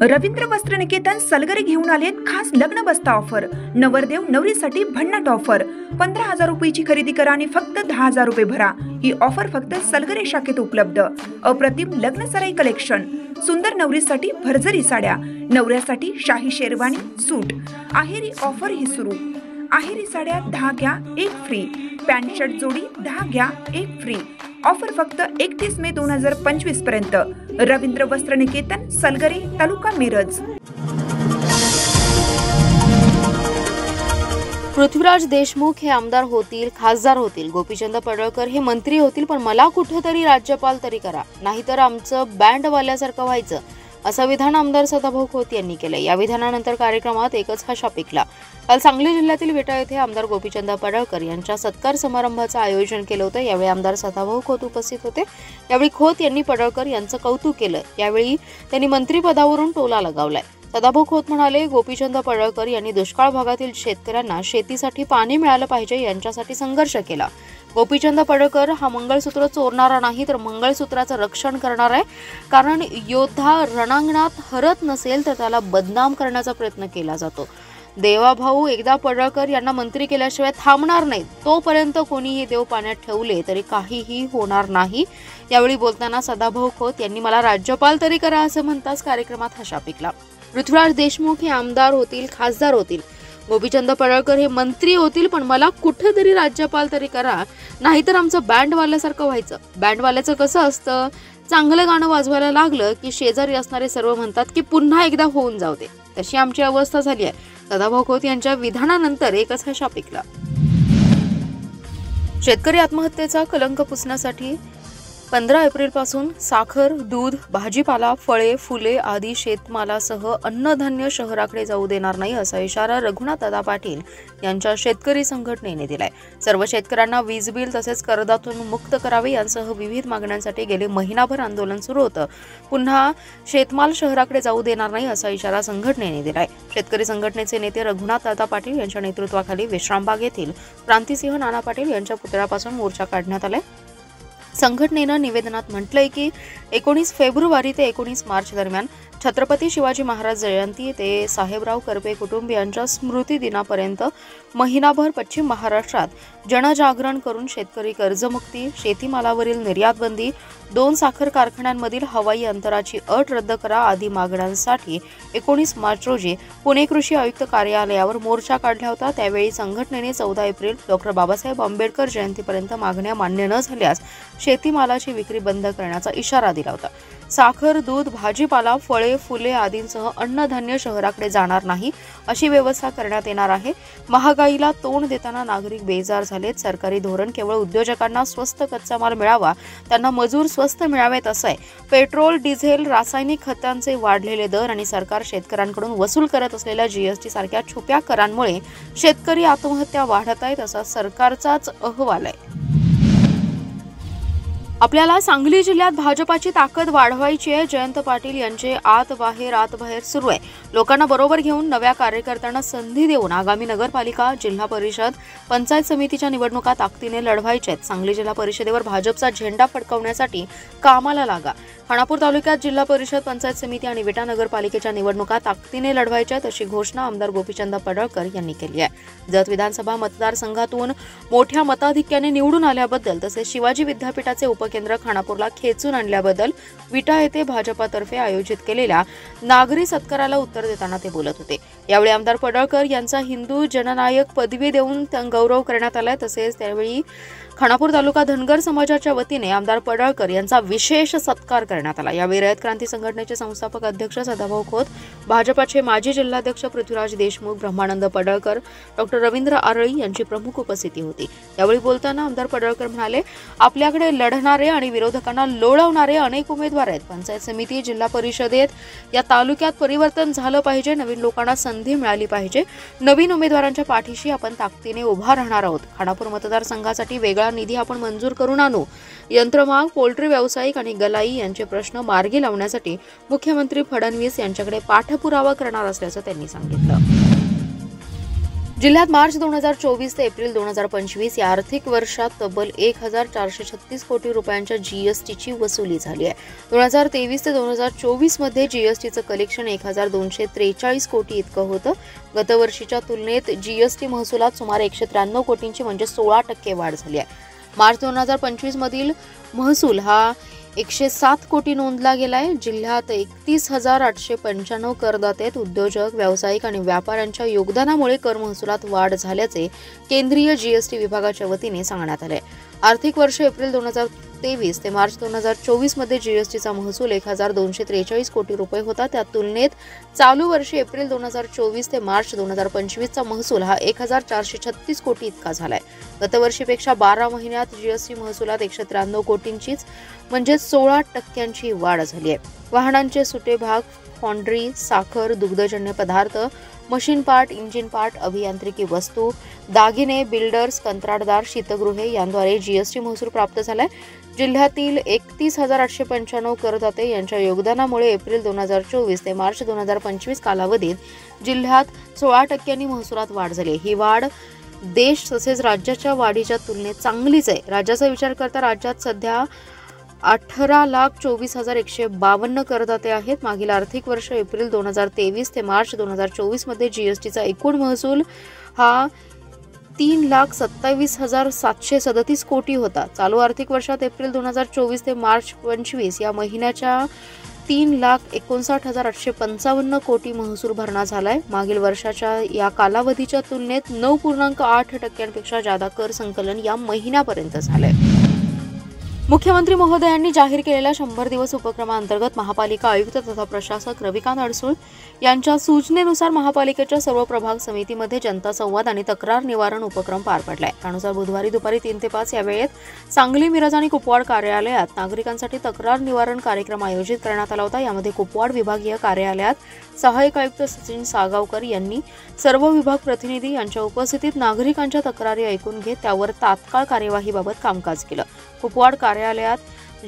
रवींद्र वस्त्रनिकेतन सलगरे घेऊन आलेत खास लग्न बस्ता ऑफर। नवरदेव नवरीसाठी भन्नाट ऑफर। 15,000 रुपयाची खरेदी करा आणि फक्त 10,000 रुपये भरा। ही ऑफर फक्त सलगरे शाखेत उपलब्ध। अप्रतिम लग्न सराई कलेक्शन, सुंदर नवरीसाठी भरजरी साड्या, नवऱ्यासाठी शाही शेरवानी सूट। आहेरी ऑफर ही सुरू। आहेरी साड्या 10 घ्या 1 फ्री। पॅन्ट शर्ट जोडी 10 घ्या 1 फ्री। ऑफर फक्त 31 मे 2025 पर्यंत। रवींद्र वस्त्रनिकेतन सलगरे, तालुका मिरज। पृथ्वीराज देशमुख हे आमदार होतील, खासदार होतील, गोपीचंद पडळकर हे मंत्री होतील, पण मला कुठेतरी राज्यपाल तरी करा, नाहीतर आमचं बँडवाल्यासारखं व्हायचं, असं विधान आमदार सदाभाऊ खोत यांनी केलं। या विधानानंतर कार्यक्रमात एकच हशा पिकला। काल सांगली जिल्ह्यातील विटा येथे आमदार गोपीचंद पडळकर यांच्या सत्कार समारंभाचं आयोजन केलं होतं। यावेळी आमदार सदाभाऊ खोत उपस्थित होते। यावेळी खोत यांनी पडळकर यांचं कौतुक केलं। यावेळी त्यांनी मंत्रिपदावरून टोला लगावलाय। सदाभाऊ खोत म्हणाले, गोपीचंद पडळकर यांनी दुष्काळ भागातील शेतकऱ्यांना शेतीसाठी पाणी मिळालं पाहिजे यांच्यासाठी संघर्ष केला। गोपीचंद पडळकर हा मंगळसूत्र चोरणारा नाही, तर मंगळसूत्राचं रक्षण करणार आहे। कारण योद्धा रणांगणात हरत नसेल तर त्याला बदनाम करण्याचा प्रयत्न केला जातो। देवाभाऊ एकदा पडळकर यांना मंत्री केल्याशिवाय थांबणार नाहीत। तोपर्यंत कोणीही देव पाण्यात ठेवले तरी काहीही होणार नाही। यावेळी बोलताना सदाभाऊ खोत यांनी मला राज्यपाल तरी करा असं म्हणताच कार्यक्रमात हशा पिकला। पृथ्वीराज देशमुख हे आमदार होतील, खासदार होतील, गोपीचंद पडळकर हे मंत्री होतील, पण मला कुठेतरी राज्यपाल तरी करा, नाहीतर आमचं बँडवाल्यासारखं व्हायचं। बँडवाल्याचं कसं असतं, चांगलं गाणं वाजवायला लागलं की शेजारी असणारे सर्व म्हणतात की पुन्हा एकदा होऊन जाऊ दे, तशी आमची अवस्था झाली आहे। सदाभाऊ खोत यांच्या विधानानंतर एकच हशा पिकला। शेतकरी आत्महत्येचा कलंक पुसण्यासाठी 15 एप्रिलपासून साखर, दूध, भाजीपाला, फळे, फुले आदी शेतमालासह अन्नधान्य शहराकडे जाऊ देणार नाही, असा इशारा रघुनाथदादा पाटील यांच्या शेतकरी संघटनेने दिलाय। सर्व शेतकऱ्यांना वीज बिल तसेच करदातून मुक्त करावे यांसह विविध मागण्यांसाठी गेले महिनाभर आंदोलन सुरू होतं। पुन्हा शेतमाल शहराकडे जाऊ देणार नाही असा इशारा संघटनेने दिलाय। शेतकरी संघटनेचे नेते रघुनाथदादा पाटील यांच्या नेतृत्वाखाली विश्रामबाग येथील क्रांतिसिंह नाना पाटील यांच्या पुतळ्यापासून मोर्चा काढण्यात आलाय। संघटनेनं निवेदनात म्हटलंय की 19 फेब्रुवारी ते 19 मार्च दरम्यान छत्रपती शिवाजी महाराज जयंती ते साहेबराव करपे कुटुंबियांच्या स्मृती दिनापर्यंत महिनाभर पश्चिम महाराष्ट्रात जनजागरण करून शेतकरी कर्जमुक्ती, शेतीमालावरील निर्यात बंदी, 2 साखर कारखान्यांमधील हवाई अंतराची अट रद्द करा आदी मागण्यांसाठी 19 मार्च रोजी पुणे कृषी आयुक्त कार्यालयावर मोर्चा काढला होता। त्यावेळी संघटनेने 14 एप्रिल डॉ. बाबासाहेब आंबेडकर जयंतीपर्यंत मागण्या मान्य न झाल्यास शेतीमालाची विक्री बंद करण्याचा इशारा दिला होता। साखर, दूध, भाजीपाला, फळे, फुले आदींसह अन्नधान्य शहराकडे जाणार नाही अशी व्यवस्था करण्यात येणार आहे। महागाईला तोंड देताना नागरिक बेजार झालेत। सरकारी धोरण केवळ उद्योजकांना स्वस्त कच्चा माल मिळावा, त्यांना मजूर स्वस्त मिळावेत असं आहे। पेट्रोल, डिझेल, रासायनिक खतांचे वाढलेले दर आणि सरकार शेतकऱ्यांकडून वसूल करत असलेल्या जीएसटी सारख्या छुप्या करांमुळे शेतकरी आत्महत्या वाढत आहेत असा सरकारचाच अहवाल आहे। आपल्याला सांगली जिल्ह्यात भाजपाची ताकद वाढवायची आहे। जयंत पाटील यांचे आत बाहेर सुरू आहे। लोकांना बरोबर घेऊन नव्या कार्यकर्त्यांना संधी देऊन आगामी नगरपालिका, जिल्हा परिषद, पंचायत समितीच्या निवडणुका ताकदीने लढवायच्या आहेत। सांगली जिल्हा परिषदेवर भाजपचा झेंडा फडकवण्यासाठी कामाला लागा। खानापूर तालुक्यात जिल्हा परिषद, पंचायत समिती आणि विटा नगरपालिकेच्या निवडणुका ताकदीने लढवायच्या आहेत अशी घोषणा आमदार गोपीचंद पडळकर यांनी केली आहे। जत विधानसभा मतदारसंघातून मोठ्या मताधिक्याने निवडून आल्याबद्दल तसेच शिवाजी विद्यापीठाचे उपकेंद्र खानापूरला खेचून आणल्याबद्दल विटा येथे भाजपातर्फे आयोजित केलेल्या नागरी सत्काराला उत्तर देताना ते बोलत होते। यावेळी आमदार पडळकर यांचा हिंदू जननायक पदवी देऊन गौरव करण्यात आला। तसेच त्यावेळी खानापूर तालुका धनगर समाजाच्या वतीने आमदार पडळकर यांचा विशेष सत्कार करण्यात आला। यावेळी रयत क्रांती संघटनेचे संस्थापक अध्यक्ष सदाभाऊ खोत, भाजपाचे माजी जिल्हाध्यक्ष पृथ्वीराज देशमुख, ब्रह्मानंद पडळकर, डॉ. रवींद्र आरळी यांची प्रमुख उपस्थिती होती। यावेळी बोलताना आमदार पडळकर म्हणाले, आपल्याकडे लढणारे आणि विरोधकांना लोळवणारे अनेक उमेदवार आहेत। पंचायत समिती, जिल्हा परिषदेत या तालुक्यात परिवर्तन झालं पाहिजे, नवीन लोकांना संधी मिळाली पाहिजे। नवीन उमेदवारांच्या पाठीशी आपण ताकदीने उभा राहणार आहोत। खानापूर मतदारसंघासाठी वेगळा निधी आपण मंजूर करून आणू। यंत्रमाग, पोल्ट्री व्यावसायिक आणि गलाई यांचे प्रश्न मार्गी लावण्यासाठी मुख्यमंत्री फडणवीस यांच्याकडे पाठपुरावा करणार असल्याचं त्यांनी सांगितलं। जिल्ह्यात मार्च 2024 ते एप्रिल 2025 या आर्थिक वर्षात तब्बल 1436 कोटी रुपयांच्या जीएसटीची वसुली झाली आहे. 2023 ते 2024 मध्ये जीएसटीचं कलेक्शन 1243 कोटी इतकं होतं. गतवर्षीच्या तुलनेत जीएसटी महसुलात सुमारे 193 कोटींची म्हणजे 16% वाढ झाली आहे. मार्च 2025 मधील महसूल हा 107 कोटी नोंदला गेलाय. जिल्ह्यात 31,895 करदाते, उद्योजक, व्यावसायिक आणि व्यापाऱ्यांच्या योगदानामुळे कर महसुलात वाढ झाल्याचे केंद्रीय जीएसटी विभागाच्या वतीने सांगण्यात आले. आर्थिक वर्ष एप्रिल 2023 ते मार्च 2024 मध्ये जीएसटीचा महसूल 1243 कोटी रुपये होता. त्या तुलनेत चालू वर्षी एप्रिल 2024 ते मार्च 2025 चा महसूल हा 1436 कोटी इतका झालाय. गतवर्षीपेक्षा 12 महिन्यात जीएसटी महसुलात 193 कोटींचीच म्हणजे 16% वाढ झाली आहे. वाहनांचे सुटे भाग, फॉन्ड्री, साखर, दुग्धजन्य पदार्थ, मशीन पार्ट, इंजिन पार्ट, अभियांत्रिकी वस्तू, दागिने, बिल्डर्स, कंत्राटदार, शीतगृहे यांद्वारे जीएसटी महसूल प्राप्त झालाय. जिल्ह्यातील 31,895 करदाते यांच्या योगदानामुळे एप्रिल 2024 ते मार्च 2025 कालावधीत जिल्ह्यात 16% महसुलात वाढ झाली. ही वाढ देश तसेच राज्याच्या वाढीच्या तुलनेत चांगलीच आहे. राज्याचा विचार करता राज्यात सध्या 18,24,152 करदाते आहेत. मागील आर्थिक वर्ष एप्रिल 2023 ते मार्च 2024 मध्ये जीएसटीचा एकूण महसूल हा 3,27,737 कोटी होता. चालू आर्थिक वर्षात एप्रिल 2024 ते मार्च 2025 या महिन्याच्या 3,59,855 कोटी महसूल भरणा झालाय. मागील वर्षाच्या या कालावधीच्या तुलनेत 9.8% जादा कर संकलन या महिन्यापर्यंत झालंय. मुख्यमंत्री महोदयांनी जाहीर केलेल्या 100 दिवस उपक्रमांतर्गत महापालिका आयुक्त तथा प्रशासक रविकांत अडसूळ यांच्या सूचनेनुसार महापालिकेच्या सर्व प्रभाग समितीमध्ये जनता संवाद आणि तक्रार निवारण उपक्रम पार पडलाय. त्यानुसार बुधवारी दुपारी 3 ते 5 या वेळेत सांगली, मिरज आणि कुपवाड कार्यालयात नागरिकांसाठी तक्रार निवारण कार्यक्रम आयोजित करण्यात आला होता. यामध्ये कुपवाड विभागीय कार्यालयात सहाय्यक आयुक्त सचिन सागावकर यांनी सर्व विभाग प्रतिनिधी यांच्या उपस्थितीत नागरिकांच्या तक्रारी ऐकून घेत त्यावर तात्काळ कार्यवाहीबाबत कामकाज केलं. कुपवाड कार्यालयात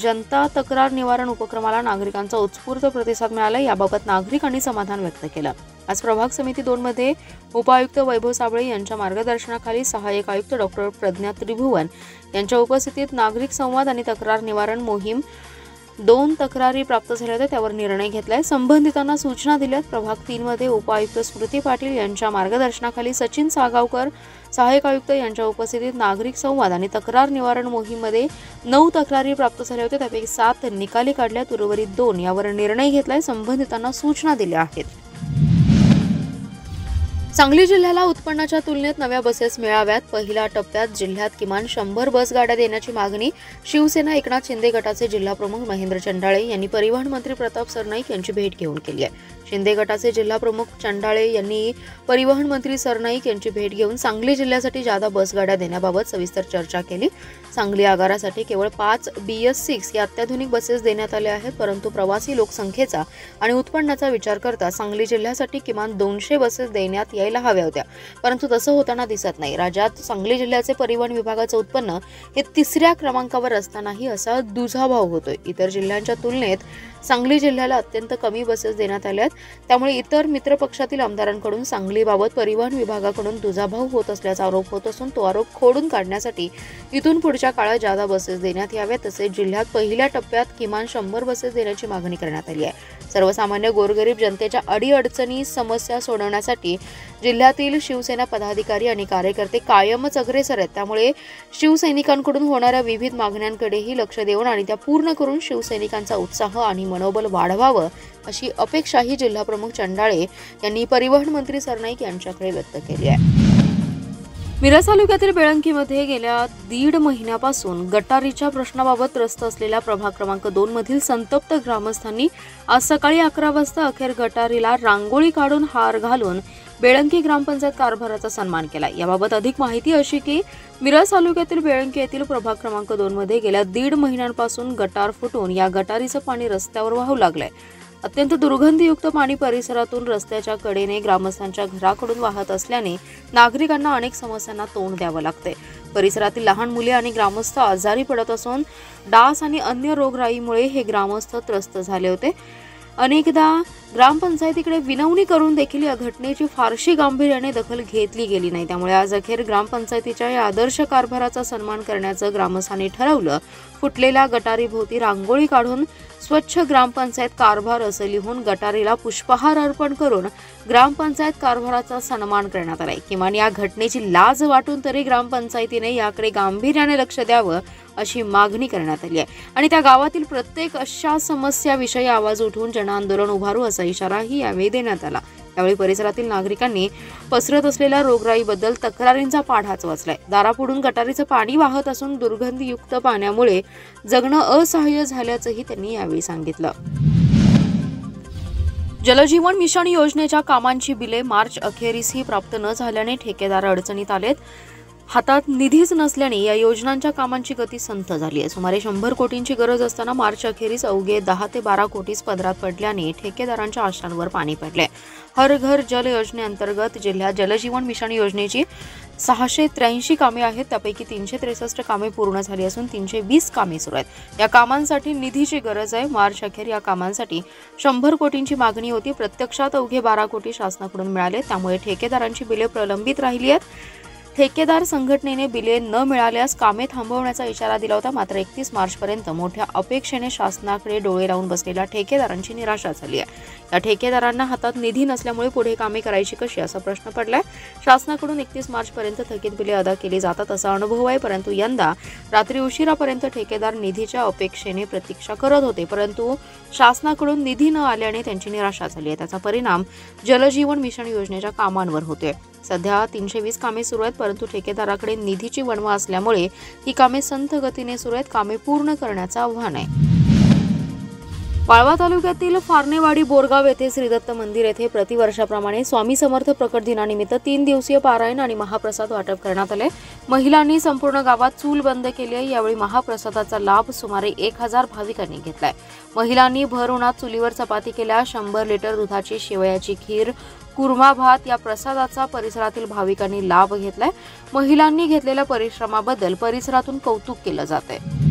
जनता तक्रार निवारण उपक्रमाला नागरिकांचा उत्स्फूर्त प्रतिसाद मिळाला. याबाबत नागरिकांनी समाधान व्यक्त केलं. आज प्रभाग समिती 2 मध्ये उपायुक्त वैभव साबळे यांच्या मार्गदर्शनाखाली सहाय्यक आयुक्त डॉक्टर प्रज्ञा त्रिभुवन यांच्या उपस्थितीत नागरिक संवाद आणि तक्रार निवारण मोहीम 2 तक्रारी प्राप्त झाल्या होत्या त्यावर निर्णय घेतलाय. संबंधितांना सूचना दिल्यात. प्रभाग 3 मध्ये उपायुक्त स्मृती पाटील यांच्या मार्गदर्शनाखाली सचिन सागावकर सहाय्यक आयुक्त यांच्या उपस्थितीत नागरिक संवाद आणि तक्रार निवारण मोहीममध्ये 9 तक्रारी प्राप्त झाल्या होत्या. त्यापैकी 7 निकाली काढल्यात. उर्वरित 2 यावर निर्णय घेतलाय. संबंधितांना सूचना दिल्या आहेत. सांगली जिल्ह्याला उत्पन्नाच्या तुलनेत नव्या बसेस मिळाव्यात. पहिल्या टप्प्यात जिल्ह्यात किमान 100 बस गाड्या देण्याची मागणी शिवसेना एकनाथ शिंदे गटाचे जिल्हाप्रमुख महेंद्र चंडाळे यांनी परिवहन मंत्री प्रताप सरनाईक यांची भेट घेऊन केली आहे. शिंदे गटाचे जिल्हाप्रमुख चंडाळे यांनी परिवहन मंत्री सरनाईक यांची भेट घेऊन सांगली जिल्ह्यासाठी जादा बस गाड्या देण्याबाबत सविस्तर चर्चा केली. सांगली आगारासाठी केवळ 5 BS6 या अत्याधुनिक बसेस देण्यात आल्या आहेत. परंतु प्रवासी लोकसंख्येचा आणि उत्पन्नाचा विचार करता सांगली जिल्ह्यासाठी किमान 200 बसेस देण्यात यायला हव्या होत्या. परंतु तसं होताना दिसत नाही. राज्यात सांगली जिल्ह्याचे परिवहन विभागाचं उत्पन्न हे 3ऱ्या क्रमांकावर असतानाही असा दुजाभाव होतोय. इतर जिल्ह्यांच्या तुलनेत सांगली जिल्ह्याला अत्यंत कमी बसेस देण्यात आल्यात. त्यामुळे इतर मित्रपक्षातील आमदारांकडून सांगलीबाबत परिवहन विभागाकडून दुजाभाव होत असल्याचा आरोप होत असून तो आरोप खोडून काढण्यासाठी इथून पुढच्या काळात जादा बसेस देण्यात याव्यात. तसेच जिल्ह्यात पहिल्या टप्प्यात किमान 100 बसेस देण्याची मागणी करण्यात आली आहे. सर्वसामान्य गोरगरीब जनतेच्या अडीअडचणी समस्या सोडवण्यासाठी जिल्ह्यातील शिवसेना पदाधिकारी आणि कार्यकर्ते कायमच अग्रेसर आहेत. त्यामुळे शिवसैनिकांकडून होणाऱ्या विविध मागण्यांकडेही लक्ष देऊन आणि त्या पूर्ण करून शिवसैनिकांचा उत्साह आणि मनोबल वाढवावं अशी अपेक्षाही जिल्हाप्रमुख चंडाळे यांनी परिवहन मंत्री सरनाईक यांच्याकडे व्यक्त केली आहे. मिरज तालुक्यातील बेळंकीमध्ये गेल्या 1.5 महिन्यापासून गटारीच्या प्रश्नाबाबत त्रस्त असलेल्या प्रभाग क्रमांक 2 मधील संतप्त ग्रामस्थांनी आज सकाळी 11 वाजता अखेर गटारीला रांगोळी काढून हार घालून बेळंकी ग्रामपंचायत कारभाराचा सन्मान केला. याबाबत अधिक माहिती अशी की मिरज तालुक्यातील बेळंकी येथील प्रभाग क्रमांक 2 मध्ये गेल्या 1.5 महिन्यांपासून गटार फुटून या गटारीचं पाणी रस्त्यावर वाहू लागलंय. अत्यंत दुर्गंधीयुक्त पाणी परिसरातून रस्त्याच्या कडेने ग्रामस्थांच्या घराकडून वाहत असल्याने नागरिकांना अनेक समस्यांना तोंड द्यावं लागतंय. परिसरातील लहान मुले आणि ग्रामस्थ आजारी पडत असून डास आणि अन्य रोगराईमुळे हे ग्रामस्थ त्रस्त झाले होते. अनेकदा ग्रामपंचायतीकडे विनवणी करून देखील या घटनेची फारशी गांभीर्याने दखल घेतली गेली नाही। त्यामुळे आज अखेर ग्रामपंचायतीच्या या आदर्श कारभाराचा सन्मान करण्याचं ग्रामस्थांनी ठरवलं। फुटलेल्या गटारीभोवती रांगोळी काढून स्वच्छ ग्रामपंचायत कारभार असं लिहून गटारीला पुष्पहार अर्पण करून ग्रामपंचायत कारभाराचा सन्मान करण्यात आलाय। किमान या घटनेची लाज वाटून तरी ग्रामपंचायतीने याकडे गांभीर्याने लक्ष द्यावं अशी मागणी करण्यात आली आहे आणि त्या गावातील प्रत्येक अशा समस्याविषयी आवाज उठवून जनआंदोलन उभारू असा इशाराही यावेळी देण्यात आला। यावेळी परिसरातील नागरिकांनी पसरत असलेल्या रोगराईबद्दल तक्रारींचा पाढाच वाचलाय। दारापुढून गटारीचं पाणी वाहत असून दुर्गंधीयुक्त पाण्यामुळे जगणं असहाय्य झाल्याचंही त्यांनी यावेळी सांगितलं। जलजीवन मिशन योजनेच्या कामांची बिले मार्च अखेरीसही प्राप्त न झाल्याने ठेकेदार अडचणीत आलेत। हातात निधीच नसल्याने या योजनांच्या कामांची गती संथ झाली आहे। सुमारे 100 कोटींची गरज असताना मार्च अखेरीस अवघे 10 ते 12 कोटीच पदरात पडल्याने ठेकेदारांच्या आशांवर पाणी पडले। हर घर जल योजनेअंतर्गत जिल्ह्यात जलजीवन मिशन योजनेची 683 कामे आहेत। त्यापैकी 363 कामे पूर्ण झाली असून 320 कामे सुरू आहेत। या कामांसाठी निधीची गरज आहे। मार्च अखेर या कामांसाठी 100 कोटींची मागणी होती। प्रत्यक्षात अवघे 12 कोटी शासनाकडून मिळाले। त्यामुळे ठेकेदारांची बिले प्रलंबित राहिली आहेत। ठेकेदार संघटनेने बिले न मिळाल्यास कामे थांबवण्याचा इशारा दिला होता। मात्र 31 मार्चपर्यंत मोठ्या अपेक्षेने शासनाकडे डोळे लावून बसलेल्या ठेकेदारांची निराशा झाली आहे। या ठेकेदारांना हातात निधी नसल्यामुळे पुढे कामे करायची कशी असा प्रश्न पडलाय। शासनाकडून 31 मार्चपर्यंत थकीत बिले अदा केली जातात असा अनुभव आहे, परंतु यंदा रात्री उशिरापर्यंत ठेकेदार निधीच्या अपेक्षेने प्रतीक्षा करत होते, परंतु शासनाकडून निधी न आल्याने त्यांची निराशा झाली आहे। त्याचा परिणाम जलजीवन मिशन योजनेच्या कामांवर होतोय। सध्या 320 कामे सुरू आहेत, परंतु ठेकेदाराकडे निधीची वणवा असल्यामुळे ही कामे संथ गतीने सुरू आहेत। कामे पूर्ण करण्याचं आव्हान आहे। वाळवा तालुक्यातील फारणेवाडी बोरगाव येथे श्रीदत्त मंदिर येथे प्रतिवर्षाप्रमाणे स्वामी समर्थ प्रकट दिनानिमित्त 3 दिवसीय पारायण आणि महाप्रसाद वाटप करण्यात आले। महिलांनी संपूर्ण गावात चूल बंद केली आहे। यावेळी महाप्रसादाचा लाभ सुमारे 1000 भाविकांनी घेतलाय। महिलांनी भर उन्हात चुलीवर चपाती केल्या। 100 लिटर दुधाची शेवयाची खीर, कुर्मा भात या प्रसादाचा परिसरातील भाविकांनी लाभ घेतलाय। महिलांनी घेतलेल्या परिश्रमाबद्दल परिसरातून कौतुक केलं जात आहे।